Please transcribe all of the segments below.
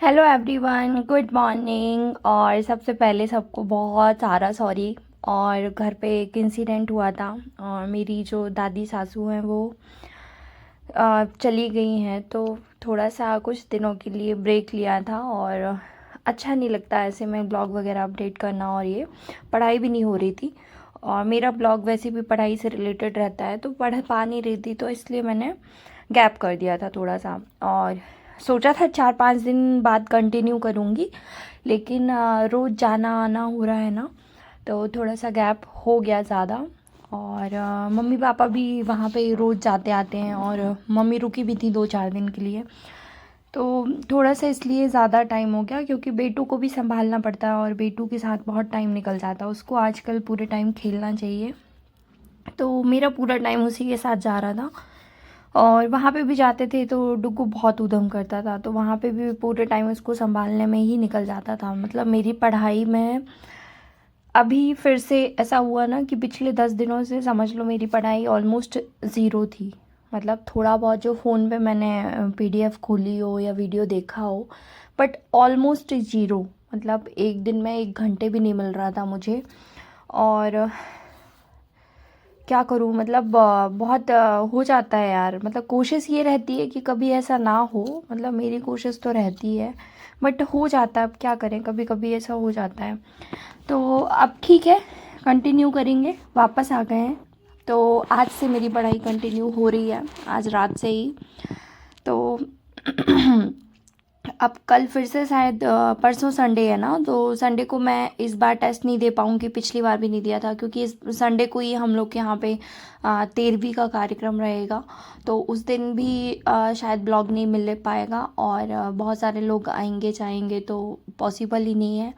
Hello everyone, good morning. और सबसे पहले सबको बहुत सारा सॉरी। और घर पे एक इंसिडेंट हुआ था और मेरी जो दादी सासू हैं वो चली गई हैं, तो थोड़ा सा कुछ दिनों के लिए ब्रेक लिया था। और अच्छा नहीं लगता ऐसे में ब्लॉग वगैरह अपडेट करना, और ये पढ़ाई भी नहीं हो रही थी। और मेरा ब्लॉग वैसे भी पढ़ाई से रिलेटेड रहता है, तो पढ़ पा नहीं रही थी, तो इसलिए मैंने गैप कर दिया था थोड़ा सा। और सोचा था 4-5 दिन बाद कंटिन्यू करूँगी, लेकिन रोज़ जाना आना हो रहा है ना, तो थोड़ा सा गैप हो गया ज़्यादा। और मम्मी पापा भी वहाँ पे रोज़ जाते आते हैं, और मम्मी रुकी भी थी 2-4 दिन के लिए, तो थोड़ा सा इसलिए ज़्यादा टाइम हो गया, क्योंकि बेटू को भी संभालना पड़ता है और बेटू के साथ बहुत टाइम निकल जाता है। उसको आजकल पूरे टाइम खेलना चाहिए, तो मेरा पूरा टाइम उसी के साथ जा रहा था। और वहाँ पे भी जाते थे तो डुग्गू बहुत ऊधम करता था, तो वहाँ पे भी पूरे टाइम उसको संभालने में ही निकल जाता था। मतलब मेरी पढ़ाई में अभी फिर से ऐसा हुआ ना कि पिछले 10 दिनों से समझ लो मेरी पढ़ाई ऑलमोस्ट ज़ीरो थी। मतलब थोड़ा बहुत जो फ़ोन पे मैंने पीडीएफ खोली हो या वीडियो देखा हो, बट ऑलमोस्ट ज़ीरो। मतलब एक दिन में 1 घंटे भी नहीं मिल रहा था मुझे। और क्या करूँ, मतलब बहुत हो जाता है यार। मतलब कोशिश ये रहती है कि कभी ऐसा ना हो, मतलब मेरी कोशिश तो रहती है, बट हो जाता है। अब क्या करें, कभी कभी ऐसा हो जाता है। तो अब ठीक है, कंटिन्यू करेंगे। वापस आ गए हैं, तो आज से मेरी पढ़ाई कंटिन्यू हो रही है, आज रात से ही। तो अब कल फिर से शायद परसों संडे है ना, तो संडे को मैं इस बार टेस्ट नहीं दे पाऊँगी। पिछली बार भी नहीं दिया था, क्योंकि इस संडे को ही हम लोग के यहाँ पे 13वीं का कार्यक्रम रहेगा, तो उस दिन भी शायद ब्लॉग नहीं मिल पाएगा। और बहुत सारे लोग आएंगे जाएंगे, तो पॉसिबल ही नहीं है।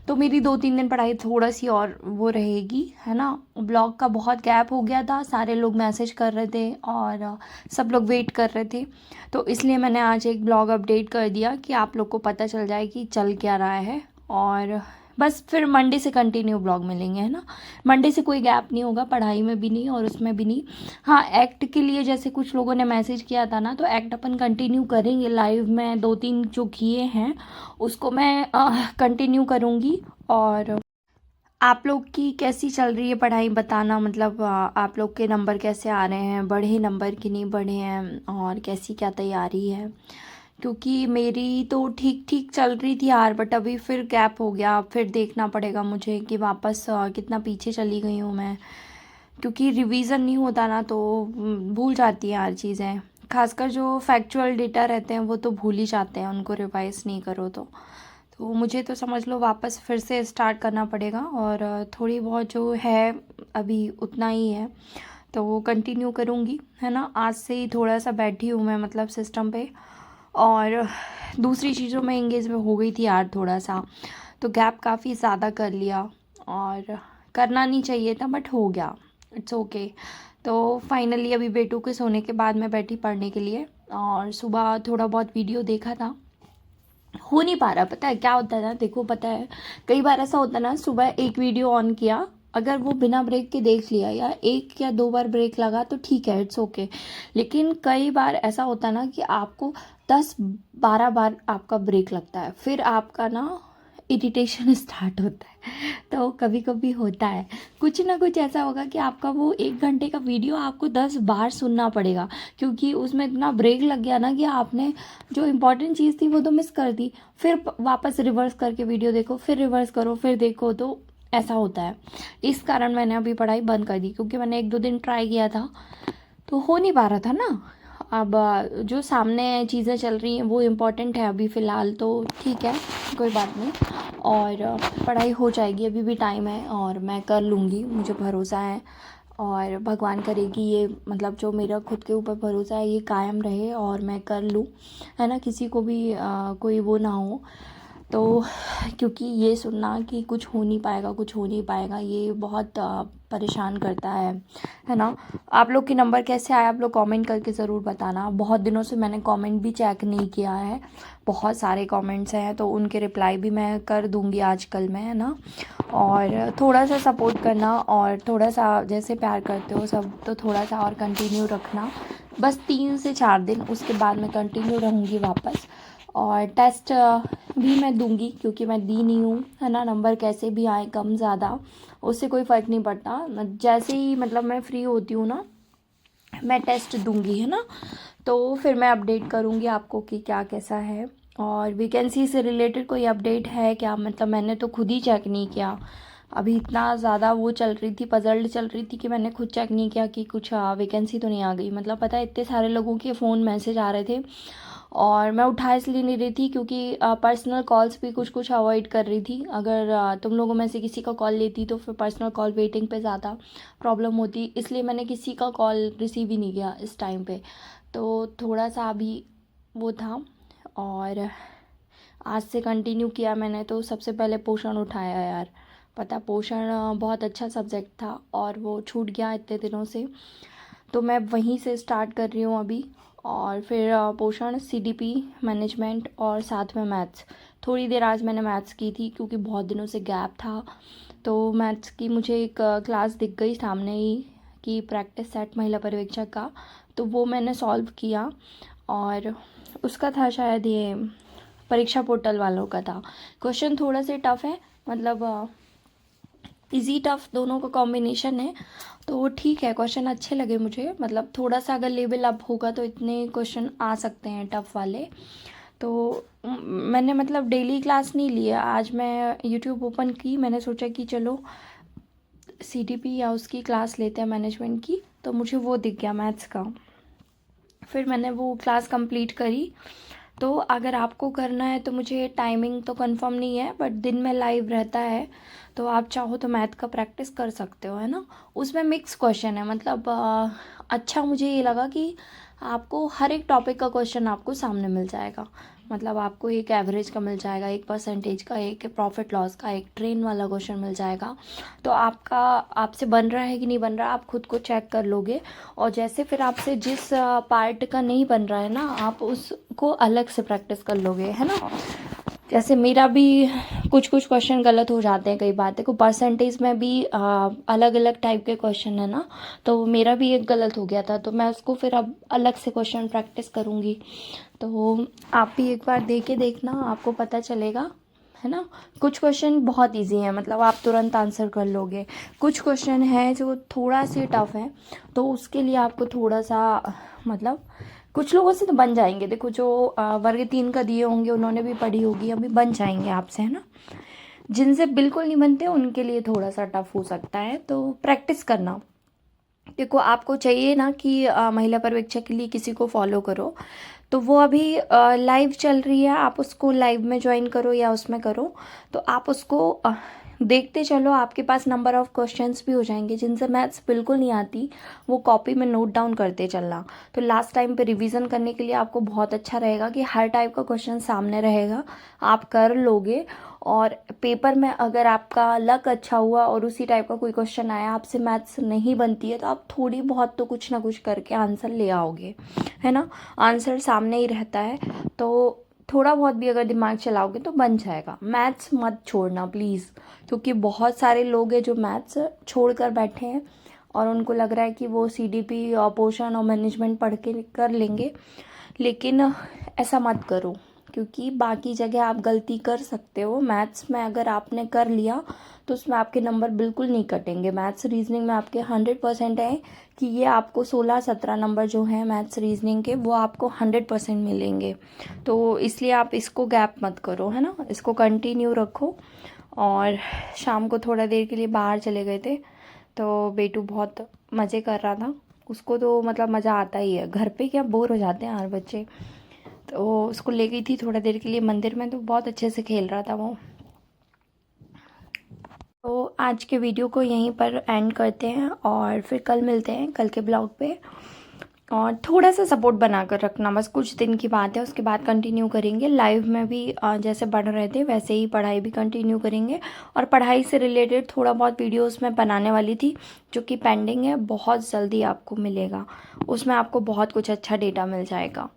तो मेरी 2-3 दिन पढ़ाई थोड़ा सी और वो रहेगी, है ना। ब्लॉग का बहुत गैप हो गया था, सारे लोग मैसेज कर रहे थे और सब लोग वेट कर रहे थे, तो इसलिए मैंने आज एक ब्लॉग अपडेट कर दिया कि आप लोग को पता चल जाए कि चल क्या रहा है। और बस फिर मंडे से कंटिन्यू ब्लॉग मिलेंगे, है ना। मंडे से कोई गैप नहीं होगा, पढ़ाई में भी नहीं और उसमें भी नहीं। हाँ, एक्ट के लिए जैसे कुछ लोगों ने मैसेज किया था ना, तो एक्ट अपन कंटिन्यू करेंगे। लाइव में 2-3 जो किए हैं उसको मैं कंटिन्यू करूँगी। और आप लोग की कैसी चल रही है पढ़ाई बताना। मतलब आप लोग के नंबर कैसे आ रहे हैं, बढ़े नंबर कि नहीं बढ़े हैं, और कैसी क्या तैयारी है। क्योंकि मेरी तो ठीक ठीक चल रही थी यार, बट अभी फिर गैप हो गया। फिर देखना पड़ेगा मुझे कि वापस कितना पीछे चली गई हूँ मैं, क्योंकि रिवीजन नहीं होता ना, तो भूल जाती हैं यार चीज़ें। खासकर जो फैक्चुअल डेटा रहते हैं वो तो भूल ही जाते हैं, उनको रिवाइज नहीं करो तो मुझे तो समझ लो वापस फिर से स्टार्ट करना पड़ेगा। और थोड़ी बहुत जो है अभी उतना ही है, तो वो कंटिन्यू करूँगी, है ना। आज से ही थोड़ा सा बैठी हूँ मैं, मतलब सिस्टम पे। और दूसरी चीज़ों में इंगेज में हो गई थी यार थोड़ा सा, तो गैप काफ़ी ज़्यादा कर लिया। और करना नहीं चाहिए था, बट हो गया, इट्स ओके। तो फाइनली अभी बेटू के सोने के बाद मैं बैठी पढ़ने के लिए, और सुबह थोड़ा बहुत वीडियो देखा था। हो नहीं पा रहा, पता है क्या होता है ना, देखो पता है कई बार ऐसा होता है ना, सुबह एक वीडियो ऑन किया, अगर वो बिना ब्रेक के देख लिया या 1 या 2 बार ब्रेक लगा तो ठीक है, इट्स ओके। लेकिन कई बार ऐसा होता है ना कि आपको 10-12 बार आपका ब्रेक लगता है, फिर आपका ना इरिटेशन स्टार्ट होता है। तो कभी कभी होता है कुछ ना कुछ ऐसा होगा कि आपका वो 1 घंटे का वीडियो आपको 10 बार सुनना पड़ेगा, क्योंकि उसमें इतना ब्रेक लग गया ना कि आपने जो इम्पोर्टेंट चीज़ थी वो तो मिस कर दी। फिर वापस रिवर्स करके वीडियो देखो, फिर रिवर्स करो, फिर देखो, तो ऐसा होता है। इस कारण मैंने अभी पढ़ाई बंद कर दी, क्योंकि मैंने 1-2 दिन ट्राई किया था तो हो नहीं पा रहा था ना। अब जो सामने चीज़ें चल रही हैं वो इम्पोर्टेंट है अभी फ़िलहाल, तो ठीक है, कोई बात नहीं। और पढ़ाई हो जाएगी, अभी भी टाइम है और मैं कर लूँगी, मुझे भरोसा है। और भगवान करेगी ये, मतलब जो मेरा खुद के ऊपर भरोसा है ये कायम रहे और मैं कर लूँ, है ना। किसी को भी कोई वो ना हो। तो क्योंकि ये सुनना कि कुछ हो नहीं पाएगा, कुछ हो नहीं पाएगा, ये बहुत परेशान करता है ना। आप लोग के नंबर कैसे आए, आप लोग कमेंट करके ज़रूर बताना। बहुत दिनों से मैंने कमेंट भी चेक नहीं किया है, बहुत सारे कमेंट्स हैं, तो उनके रिप्लाई भी मैं कर दूंगी आजकल में, है ना। और थोड़ा सा सपोर्ट करना, और थोड़ा सा जैसे प्यार करते हो सब, तो थोड़ा सा और कंटिन्यू रखना। बस 3 से 4 दिन, उसके बाद मैं कंटिन्यू रहूँगी वापस। और टेस्ट भी मैं दूंगी क्योंकि मैं दी नहीं हूँ, है ना। नंबर कैसे भी आए कम ज़्यादा उससे कोई फ़र्क नहीं पड़ता। जैसे ही मतलब मैं फ्री होती हूँ ना मैं टेस्ट दूंगी, है ना। तो फिर मैं अपडेट करूंगी आपको कि क्या कैसा है। और वैकेंसी से रिलेटेड कोई अपडेट है क्या, मतलब मैंने तो खुद ही चेक नहीं किया। अभी इतना ज़्यादा वो चल रही थी, पजल्ड चल रही थी कि मैंने खुद चेक नहीं किया कि कुछ वैकेंसी तो नहीं आ गई। मतलब पता है इतने सारे लोगों के फ़ोन मैसेज आ रहे थे और मैं उठा इसलिए नहीं रही थी क्योंकि पर्सनल कॉल्स भी कुछ कुछ अवॉइड कर रही थी। अगर तुम लोगों में से किसी का कॉल लेती तो फिर पर्सनल कॉल वेटिंग पे ज़्यादा प्रॉब्लम होती, इसलिए मैंने किसी का कॉल रिसीव ही नहीं किया इस टाइम पे। तो थोड़ा सा अभी वो था और आज से कंटिन्यू किया मैंने। तो सबसे पहले पोषण उठाया यार। पता पोषण बहुत अच्छा सब्जेक्ट था और वो छूट गया इतने दिनों से, तो मैं वहीं से स्टार्ट कर रही हूँ अभी। और फिर पोषण, सीडीपी, मैनेजमेंट और साथ में मैथ्स। थोड़ी देर आज मैंने मैथ्स की थी क्योंकि बहुत दिनों से गैप था। तो मैथ्स की मुझे एक क्लास दिख गई सामने ही कि प्रैक्टिस सेट महिला पर्यवेक्षक का, तो वो मैंने सॉल्व किया। और उसका था शायद ये परीक्षा पोर्टल वालों का था। क्वेश्चन थोड़ा से टफ है, मतलब इजी टफ दोनों का कॉम्बिनेशन है। तो ठीक है, क्वेश्चन अच्छे लगे मुझे। मतलब थोड़ा सा अगर लेवल अप होगा तो इतने क्वेश्चन आ सकते हैं टफ वाले। तो मैंने मतलब डेली क्लास नहीं लिया, आज मैं यूट्यूब ओपन की, मैंने सोचा कि चलो सीडीपी या उसकी क्लास लेते हैं मैनेजमेंट की, तो मुझे वो दिख गया मैथ्स का। फिर मैंने वो क्लास कंप्लीट करी। तो अगर आपको करना है तो मुझे टाइमिंग तो कंफर्म नहीं है बट दिन में लाइव रहता है, तो आप चाहो तो मैथ का प्रैक्टिस कर सकते हो, है ना। उसमें मिक्स क्वेश्चन है, मतलब अच्छा मुझे ये लगा कि आपको हर एक टॉपिक का क्वेश्चन आपको सामने मिल जाएगा। मतलब आपको एक एवरेज का मिल जाएगा, एक परसेंटेज का, एक प्रॉफिट लॉस का, एक ट्रेन वाला क्वेश्चन मिल जाएगा। तो आपका आपसे बन रहा है कि नहीं बन रहा आप खुद को चेक कर लोगे। और जैसे फिर आपसे जिस पार्ट का नहीं बन रहा है ना आप उसको अलग से प्रैक्टिस कर लोगे, है ना। जैसे मेरा भी कुछ कुछ क्वेश्चन गलत हो जाते हैं कई बार। देखो परसेंटेज में भी अलग अलग टाइप के क्वेश्चन है ना, तो मेरा भी एक गलत हो गया था, तो मैं उसको फिर अब अलग से क्वेश्चन प्रैक्टिस करूँगी। तो आप भी एक बार दे के देखना, आपको पता चलेगा, है ना। कुछ क्वेश्चन बहुत इजी हैं, मतलब आप तुरंत आंसर कर लोगे। कुछ क्वेश्चन है जो थोड़ा सी टफ है, तो उसके लिए आपको थोड़ा सा मतलब कुछ लोगों से तो बन जाएंगे। देखो जो वर्ग 3 का दिए होंगे उन्होंने भी पढ़ी होगी, अभी बन जाएंगे आपसे, है ना। जिनसे बिल्कुल नहीं बनते उनके लिए थोड़ा सा टफ हो सकता है, तो प्रैक्टिस करना। देखो आपको चाहिए ना कि महिला पर्यवेक्षक के लिए किसी को फॉलो करो, तो वो अभी लाइव चल रही है, आप उसको लाइव में ज्वाइन करो या उसमें करो। तो आप उसको देखते चलो, आपके पास नंबर ऑफ क्वेश्चंस भी हो जाएंगे। जिनसे मैथ्स बिल्कुल नहीं आती वो कॉपी में नोट डाउन करते चलना, तो लास्ट टाइम पे रिवीजन करने के लिए आपको बहुत अच्छा रहेगा कि हर टाइप का क्वेश्चन सामने रहेगा, आप कर लोगे। और पेपर में अगर आपका लक अच्छा हुआ और उसी टाइप का कोई क्वेश्चन आया, आपसे मैथ्स नहीं बनती है, तो आप थोड़ी बहुत तो कुछ ना कुछ करके आंसर ले आओगे, है ना। आंसर सामने ही रहता है, तो थोड़ा बहुत भी अगर दिमाग चलाओगे तो बन जाएगा। मैथ्स मत छोड़ना प्लीज़, क्योंकि बहुत सारे लोग हैं जो मैथ्स छोड़ कर बैठे हैं और उनको लग रहा है कि वो सीडीपी और पोषण और मैनेजमेंट पढ़ के कर लेंगे, लेकिन ऐसा मत करो, क्योंकि बाकी जगह आप गलती कर सकते हो। मैथ्स में अगर आपने कर लिया तो उसमें आपके नंबर बिल्कुल नहीं कटेंगे। मैथ्स रीजनिंग में आपके 100% है कि ये आपको 16-17 नंबर जो हैं मैथ्स रीजनिंग के वो आपको 100% मिलेंगे। तो इसलिए आप इसको गैप मत करो, है ना, इसको कंटिन्यू रखो। और शाम को थोड़ा देर के लिए बाहर चले गए थे, तो बेटू बहुत मज़े कर रहा था। उसको तो मतलब मज़ा आता ही है, घर पे क्या बोर हो जाते हैं यार बच्चे। तो उसको ले गई थी थोड़ा देर के लिए मंदिर में, तो बहुत अच्छे से खेल रहा था वो। तो आज के वीडियो को यहीं पर एंड करते हैं और फिर कल मिलते हैं कल के ब्लॉग पे। और थोड़ा सा सपोर्ट बना कर रखना, बस कुछ दिन की बात है, उसके बाद कंटिन्यू करेंगे। लाइव में भी जैसे पढ़ रहे थे वैसे ही पढ़ाई भी कंटिन्यू करेंगे। और पढ़ाई से रिलेटेड थोड़ा बहुत वीडियोस मैं बनाने वाली थी जो कि पेंडिंग है, बहुत जल्दी आपको मिलेगा, उसमें आपको बहुत कुछ अच्छा डेटा मिल जाएगा।